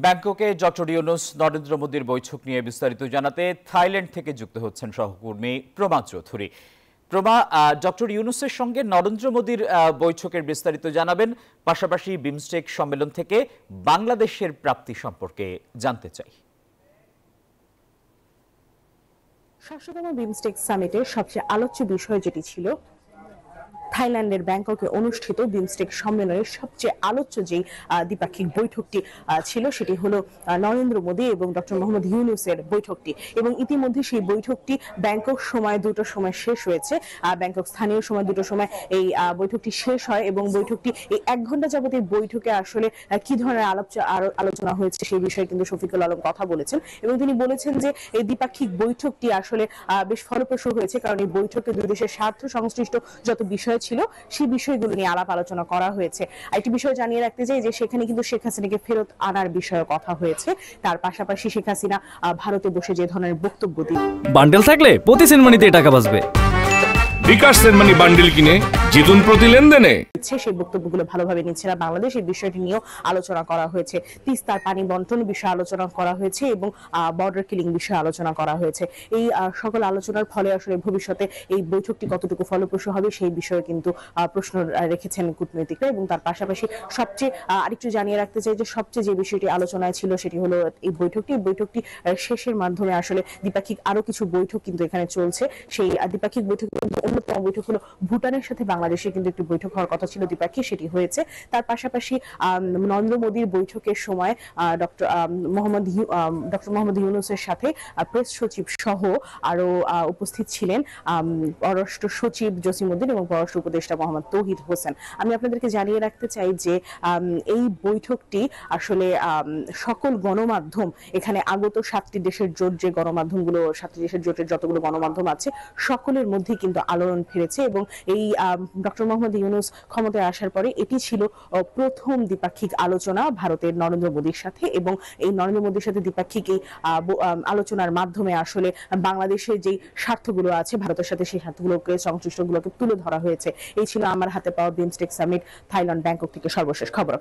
ব্যাংককে ডক্টর ইউনূস নরেন্দ্র মোদীর বৈঠক নিয়ে বিস্তারিত জানাতে থাইল্যান্ড থেকে যুক্ত হচ্ছেন সহকর্মী প্রমা চৌধুরী। প্রমা, ডক্টর ইউনূসের সঙ্গে নরেন্দ্র মোদীর বৈঠকের বিস্তারিত জানাবেন, পাশাপাশি বিমস্টেক সম্মেলন থেকে বাংলাদেশের প্রাপ্তি সম্পর্কে জানতে চাই। ৬০তম বিমস্টেক সামিটের সবচেয়ে আলোচ্য বিষয় যেটি ছিল থাইল্যান্ডের ব্যাংককে অনুষ্ঠিত বিমস্টেক সম্মেলনের সবচেয়ে আলোচ্য যে দ্বিপাক্ষিক বৈঠকটি ছিল সেটি হলো নরেন্দ্র মোদী এবং ডক্টর মোহাম্মদ ইউনূসের বৈঠকটি। এবং ইতিমধ্যে সেই বৈঠকটি ব্যাংকক সময় ২টোর সময় শেষ হয়েছে। ব্যাংকক স্থানীয় সময় ২টোর সময় এই বৈঠকটি শেষ হয় এবং বৈঠকটি এই ১ ঘন্টা যাবত এই বৈঠকে আসলে কি ধরনের আলোচনা হয়েছে সেই বিষয়ে কিন্তু শফিকুল আলম কথা বলেছেন এবং তিনি বলেছেন যে এই দ্বিপাক্ষিক বৈঠকটি আসলে বেশ ফলপ্রসূ হয়েছে, কারণ এই বৈঠকে দুই দেশের স্বার্থ সংশ্লিষ্ট যত বিষয় ছিল সেই বিষয়গুলো নিয়ে আলাপ আলোচনা করা হয়েছে। আরেকটি বিষয় জানিয়ে রাখতে চাই যে সেখানে কিন্তু শেখ হাসিনাকে ফেরত আনার বিষয়ে কথা হয়েছে। তার পাশাপাশি শেখ হাসিনা ভারতে বসে যে ধরনের বক্তব্য দিয়ে বান্ডেল থাকলে প্রতি সেনমানিতে টাকা বাঁচবে। বিকাশ সেনমানি বান্ডেল কিনে জিতুন প্রতি লেনদেনে। সেই বক্তব্যগুলো ভালোভাবে নিচ্ছে না বাংলাদেশ, এই বিষয়টি নিয়েও আলোচনা করা হয়েছে। তিস্তার পানি বন্টন বিষয়ে আলোচনা করা হয়েছে এবং বর্ডার কিলিং বিষয়ে আলোচনা করা হয়েছে। এই সকল আলোচনার ফলে আসলে ভবিষ্যতে এই বৈঠকটি কতটুকু ফলপ্রসূ হবে সেই বিষয়ে কিন্তু প্রশ্ন রেখেছেন কূটনীতিকরা। এবং তার পাশাপাশি সবচেয়ে আরেকটু জানিয়ে রাখতে চাই যে সবচেয়ে যে বিষয়টি আলোচনায় ছিল সেটি হলো এই বৈঠকটি শেষের মাধ্যমে আসলে দ্বিপাক্ষিক আরো কিছু বৈঠক কিন্তু এখানে চলছে। সেই দ্বিপাক্ষিক বৈঠক অন্যতম বৈঠক হলো ভুটানের সাথে বাংলাদেশের কিন্তু একটি বৈঠক হওয়ার কথা ছিল দ্বিপাক্ষিক, সেটি হয়েছে। তার পাশাপাশি নরেন্দ্র মোদীর বৈঠকের সময় ডক্টর মোহাম্মদ ইউনূসের সাথে প্রেস সচিব সহ আরো উপস্থিত ছিলেন পররাষ্ট্র সচিব জসিমউদ্দিন এবং পররাষ্ট্র উপদেষ্টা মোহাম্মদ তৌহিদ হোসেন। আমি আপনাদেরকে জানিয়ে রাখতে চাই যে এই বৈঠকটি আসলে সকল গণমাধ্যম, এখানে আগত 7টি দেশের জোট যে গণমাধ্যমগুলো, 7টি দেশের জোটের যতগুলো গণমাধ্যম আছে সকলের মধ্যে কিন্তু আলোড়ন ফিরেছে। এবং এই ডক্টর মোহাম্মদ ইউনূস ক্ষমতায় আসার পরে এটি ছিল প্রথম দ্বিপাক্ষিক আলোচনা ভারতের নরেন্দ্র মোদীর সাথে। এবং এই নরেন্দ্র মোদীর সাথে দ্বিপাক্ষিক এই আলোচনার মাধ্যমে আসলে বাংলাদেশের যে স্বার্থগুলো আছে ভারতের সাথে সেই স্বার্থগুলোকে সংশ্লিষ্টগুলোকে তুলে ধরা হয়েছে। এই ছিল আমার হাতে পাওয়া বিমস্টেক সামিট থাইল্যান্ড ব্যাংকক থেকে সর্বশেষ খবর।